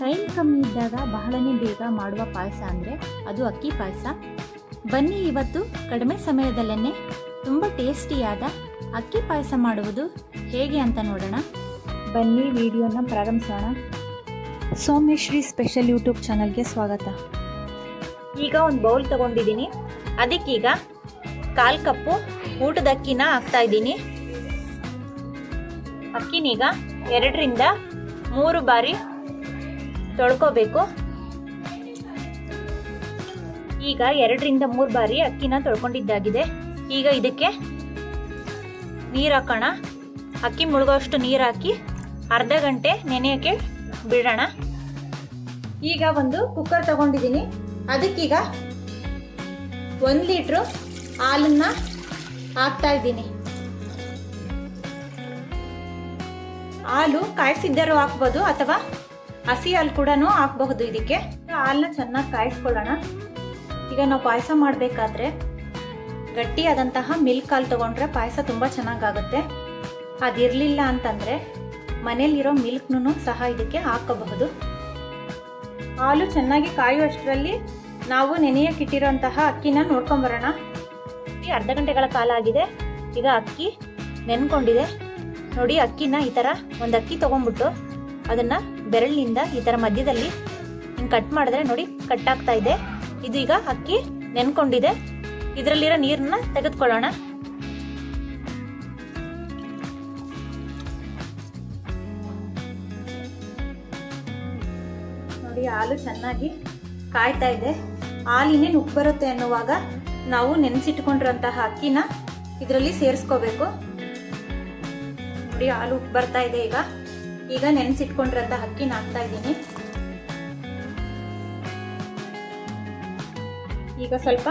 Time ಕಮ್ಮಿ ಇದ್ದಾಗ ಬಹಳನೇ ಬೇಗ ಮಾಡುವ ಪಾಯಸ ಅಂದರೆ ಅದು ಅಕ್ಕಿ ಪಾಯಸ. ಬನ್ನಿ ಇವತ್ತು ಕಡಿಮೆ ಸಮಯದಲ್ಲೇ ತುಂಬ ಟೇಸ್ಟಿಯಾದ ಅಕ್ಕಿ ಪಾಯಸ ಮಾಡುವುದು ಹೇಗೆ ಅಂತ ನೋಡೋಣ. ಬನ್ನಿ ವಿಡಿಯೋನ ಪ್ರಾರಂಭಿಸೋಣ. ಸೋಮೇಶ್ರೀ ಸ್ಪೆಷಲ್ ಯೂಟ್ಯೂಬ್ ಚಾನಲ್ಗೆ ಸ್ವಾಗತ. ಈಗ ಒಂದು ಬೌಲ್ ತಗೊಂಡಿದ್ದೀನಿ. ಅದಕ್ಕೀಗ 1/4 ಕಪ್ಪು ಊಟದ ಅಕ್ಕಿನ ಹಾಕ್ತಾ ಇದ್ದೀನಿ. ಅಕ್ಕಿನೀಗ 2 ರಿಂದ 3 ಬಾರಿ ತೊಳ್ಕೋಬೇಕು. ಈಗ 2 ರಿಂದ 3 ಬಾರಿ ಅಕ್ಕಿನ ತೊಳ್ಕೊಂಡಿದ್ದಾಗಿದೆ. ಈಗ ಇದಕ್ಕೆ ನೀರು ಹಾಕೋಣ. ಅಕ್ಕಿ ಮುಳುಗೋಷ್ಟು ನೀರು ಹಾಕಿ ಅರ್ಧ ಗಂಟೆ ನೆನೆಯೋಕ್ಕೆ ಬಿಡೋಣ. ಈಗ ಒಂದು ಕುಕ್ಕರ್ ತಗೊಂಡಿದ್ದೀನಿ. ಅದಕ್ಕೀಗ 1 ಲೀಟ್ರು ಹಾಲನ್ನ ಹಾಕ್ತಾ ಇದ್ದೀನಿ. ಹಾಲು ಕಾಯಿಸಿದ್ದರೂ ಹಾಕ್ಬೋದು ಅಥವಾ ಹಸಿ ಹಾಲು ಕೂಡ ಹಾಕಬಹುದು. ಇದಕ್ಕೆ ಹಾಲನ್ನ ಚೆನ್ನಾಗಿ ಕಾಯಿಸ್ಕೊಳ್ಳೋಣ. ಈಗ ನಾವು ಪಾಯಸ ಮಾಡಬೇಕಾದ್ರೆ ಗಟ್ಟಿಯಾದಂತಹ ಮಿಲ್ಕ್ ಹಾಲು ತಗೊಂಡ್ರೆ ಪಾಯಸ ತುಂಬ ಚೆನ್ನಾಗಾಗುತ್ತೆ. ಅದಿರಲಿಲ್ಲ ಅಂತಂದರೆ ಮನೇಲಿರೋ ಮಿಲ್ಕ್ನೂ ಸಹ ಇದಕ್ಕೆ ಹಾಕಬಹುದು. ಹಾಲು ಚೆನ್ನಾಗಿ ಕಾಯುವಷ್ಟರಲ್ಲಿ ನಾವು ನೆನೆಯಕ್ಕಿಟ್ಟಿರೋಂತಹ ಅಕ್ಕಿನ ನೋಡ್ಕೊಂಬರೋಣ. ಈ ಅರ್ಧ ಗಂಟೆಗಳ ಕಾಲ ಆಗಿದೆ. ಈಗ ಅಕ್ಕಿ ನೆನ್ಕೊಂಡಿದೆ ನೋಡಿ. ಅಕ್ಕಿನ ಈ ಥರ ಒಂದು ಅಕ್ಕಿ ತೊಗೊಂಡ್ಬಿಟ್ಟು ಅದನ್ನು ಬೆರಳಿನಿಂದ ಈ ಥರ ಮಧ್ಯದಲ್ಲಿ ಹಿಂಗೆ ಕಟ್ ಮಾಡಿದ್ರೆ ನೋಡಿ ಕಟ್ ಆಗ್ತಾ ಇದೆ. ಇದು ಈಗ ಅಕ್ಕಿ ನೆನ್ಕೊಂಡಿದೆ. ಇದರಲ್ಲಿರೋ ನೀರನ್ನ ತೆಗೆದುಕೊಳ್ಳೋಣ. ನೋಡಿ ಹಾಲು ಚೆನ್ನಾಗಿ ಕಾಯ್ತಾ ಇದೆ. ಹಾಲಿನೇನು ಉಪ್ಪು ಬರುತ್ತೆ ಅನ್ನುವಾಗ ನಾವು ನೆನೆಸಿಟ್ಕೊಂಡಿರೋಂತಹ ಅಕ್ಕಿನ ಇದರಲ್ಲಿ ಸೇರಿಸ್ಕೋಬೇಕು. ನೋಡಿ ಹಾಲು ಉಪ್ಪು ಬರ್ತಾ ಇದೆ. ಈಗ ನೆನೆಸಿಟ್ಕೊಂಡಿರೋಂತಹ ಅಕ್ಕಿನ ಹಾಕ್ತಾ ಇದ್ದೀನಿ. ಈಗ ಸ್ವಲ್ಪ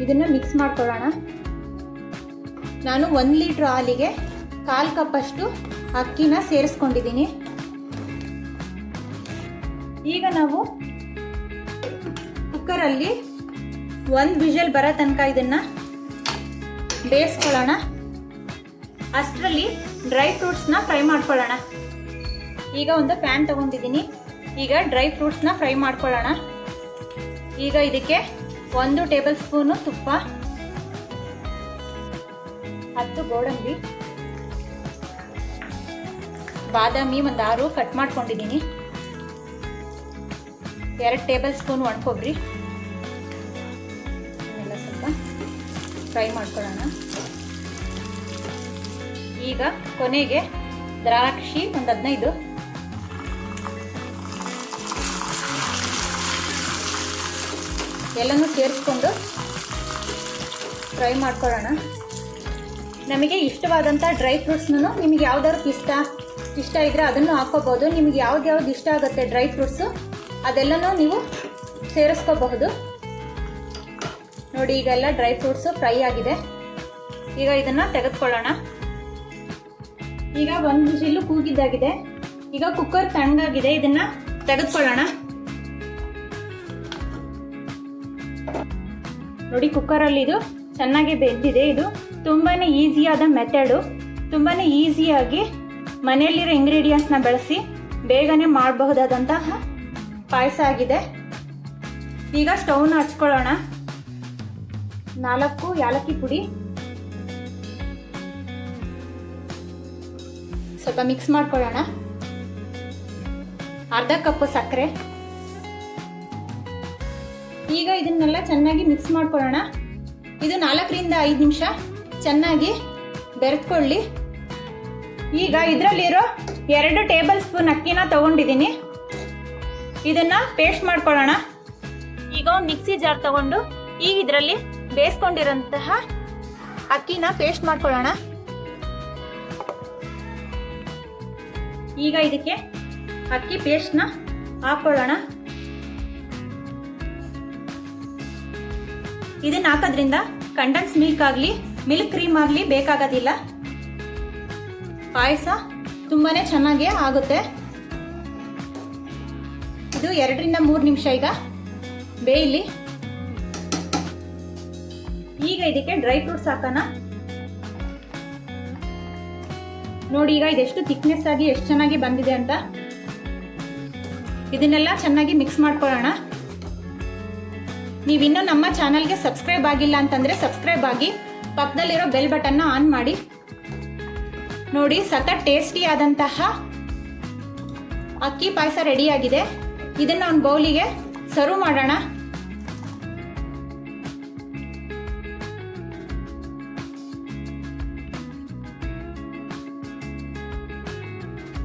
ಇದನ್ನ ಮಿಕ್ಸ್ ಮಾಡ್ಕೊಳ್ಳೋಣ. ನಾನು 1 ಲೀಟ್ರ್ ಹಾಲಿಗೆ 1/4 ಕಪ್ಪಷ್ಟು ಅಕ್ಕಿನ ಸೇರಿಸ್ಕೊಂಡಿದ್ದೀನಿ. ಈಗ ನಾವು ಕುಕ್ಕರಲ್ಲಿ 1 ವಿಷಲ್ ಬರೋ ತನಕ ಇದನ್ನ ಬೇಯಿಸ್ಕೊಳ್ಳೋಣ. ಅಷ್ಟರಲ್ಲಿ ಡ್ರೈ ಫ್ರೂಟ್ಸ್ನ ಫ್ರೈ ಮಾಡ್ಕೊಳ್ಳೋಣ. ಈಗ ಒಂದು ಪ್ಯಾನ್ ತಗೊಂಡಿದ್ದೀನಿ. ಈಗ ಡ್ರೈ ಫ್ರೂಟ್ಸ್ನ ಫ್ರೈ ಮಾಡ್ಕೊಳ್ಳೋಣ. ಈಗ ಇದಕ್ಕೆ 1 ಟೇಬಲ್ ಸ್ಪೂನು ತುಪ್ಪ, 10 ಗೋಡಂಬಿ, ಬಾದಾಮಿ ಒಂದು 6 ಕಟ್ ಮಾಡ್ಕೊಂಡಿದ್ದೀನಿ, 2 ಟೇಬಲ್ ಸ್ಪೂನ್ ಒಣಕೊಬ್ಬರಿ ಎಲ್ಲ ಸ್ವಲ್ಪ ಫ್ರೈ ಮಾಡ್ಕೊಳ್ಳೋಣ. ಈಗ ಕೊನೆಗೆ ದ್ರಾಕ್ಷಿ ಒಂದು 15 ಎಲ್ಲನೂ ಸೇರಿಸ್ಕೊಂಡು ಫ್ರೈ ಮಾಡ್ಕೊಳ್ಳೋಣ. ನಮಗೆ ಇಷ್ಟವಾದಂಥ ಡ್ರೈ ಫ್ರೂಟ್ಸ್ನೂ ನಿಮಗೆ ಯಾವ್ದಾದ್ರು ಇಷ್ಟ ಇದ್ರೆ ಅದನ್ನು ಹಾಕೋಬಹುದು. ನಿಮಗೆ ಯಾವ್ದು ಇಷ್ಟ ಆಗುತ್ತೆ ಡ್ರೈ ಫ್ರೂಟ್ಸು ಅದೆಲ್ಲನೂ ನೀವು ಸೇರಿಸ್ಕೋಬಹುದು. ನೋಡಿ ಈಗೆಲ್ಲ ಡ್ರೈ ಫ್ರೂಟ್ಸು ಫ್ರೈ ಆಗಿದೆ. ಈಗ ಇದನ್ನು ತೆಗೆದುಕೊಳ್ಳೋಣ. ಈಗ 1 ವಿಷಿಲ್ಲು ಕೂಗಿದ್ದಾಗಿದೆ. ಈಗ ಕುಕ್ಕರ್ ತಣ್ಣಗಾಗಿದೆ. ಇದನ್ನ ತೆಗೆದುಕೊಳ್ಳೋಣ. ನೋಡಿ ಕುಕ್ಕರಲ್ಲಿ ಇದು ಚೆನ್ನಾಗಿ ಬೆಂದಿದೆ. ಇದು ತುಂಬಾನೇ ಈಸಿಯಾದ ಮೆಥಡು. ತುಂಬಾನೇ ಈಸಿಯಾಗಿ ಮನೆಯಲ್ಲಿರೋ ಇಂಗ್ರೀಡಿಯೆಂಟ್ಸ್ನ ಬಳಸಿ ಬೇಗನೆ ಮಾಡಬಹುದಾದಂತಹ ಪಾಯಸ ಆಗಿದೆ. ಈಗ ಸ್ಟವ್ನ ಹಚ್ಕೊಳ್ಳೋಣ. 4 ಏಲಕ್ಕಿ ಪುಡಿ, ಸ್ವಲ್ಪ ಮಿಕ್ಸ್ ಮಾಡ್ಕೊಳ್ಳೋಣ. ಅರ್ಧ ಕಪ್ ಸಕ್ಕರೆ. ಈಗ ಇದನ್ನೆಲ್ಲ ಚೆನ್ನಾಗಿ ಮಿಕ್ಸ್ ಮಾಡ್ಕೊಳ್ಳೋಣ. ಇದು 4 ರಿಂದ 5 ನಿಮಿಷ ಚೆನ್ನಾಗಿ ಬೆರೆತ್ಕೊಳ್ಳಿ. ಈಗ ಇದರಲ್ಲಿರೋ 2 ಟೇಬಲ್ ಸ್ಪೂನ್ ಅಕ್ಕಿನ ತಗೊಂಡಿದ್ದೀನಿ. ಇದನ್ನ ಪೇಸ್ಟ್ ಮಾಡ್ಕೊಳ್ಳೋಣ. ಈಗ ಮಿಕ್ಸಿ ಜಾರ್ ತಗೊಂಡು ಈಗ ಇದರಲ್ಲಿ ಬೇಯಿಸ್ಕೊಂಡಿರೋಂತಹ ಅಕ್ಕಿನ ಪೇಸ್ಟ್ ಮಾಡ್ಕೊಳ್ಳೋಣ. ಈಗ ಇದಕ್ಕೆ ಅಕ್ಕಿ ಪೇಸ್ಟ್ನ ಹಾಕೊಳ್ಳೋಣ. ಇದನ್ನ ಹಾಕೋದ್ರಿಂದ ಕಂಡೆನ್ಸ್ ಮಿಲ್ಕ್ ಆಗಲಿ ಮಿಲ್ಕ್ ಕ್ರೀಮ್ ಆಗಲಿ ಬೇಕಾಗೋದಿಲ್ಲ. ಪಾಯಸ ತುಂಬಾನೇ ಚೆನ್ನಾಗಿ ಆಗುತ್ತೆ. ಇದು 2 ರಿಂದ 3 ನಿಮಿಷ ಈಗ ಬೇಯಲಿ. ಈಗ ಇದಕ್ಕೆ ಡ್ರೈ ಫ್ರೂಟ್ಸ್ ಹಾಕೋಣ. ನೋಡಿ ಈಗ ಇದೆಷ್ಟು ಥಿಕ್ನೆಸ್ ಆಗಿ ಎಷ್ಟು ಚೆನ್ನಾಗಿ ಬಂದಿದೆ ಅಂತ. ಇದನ್ನೆಲ್ಲ ಚೆನ್ನಾಗಿ ಮಿಕ್ಸ್ ಮಾಡ್ಕೊಳ್ಳೋಣ. ನೀವಿನ್ನೂ ನಮ್ಮ ಚಾನಲ್ಗೆ ಸಬ್ಸ್ಕ್ರೈಬ್ ಆಗಿಲ್ಲ ಅಂತಂದರೆ ಸಬ್ಸ್ಕ್ರೈಬ್ ಆಗಿ, ಪಕ್ಕದಲ್ಲಿರೋ ಬೆಲ್ ಬಟನ್ನ ಆನ್ ಮಾಡಿ. ನೋಡಿ, ಸಖತ್ ಟೇಸ್ಟಿ ಆದಂತಹ ಅಕ್ಕಿ ಪಾಯಸ ರೆಡಿಯಾಗಿದೆ. ಇದನ್ನು ಒಂದು ಬೌಲಿಗೆ ಸರ್ವ್ ಮಾಡೋಣ.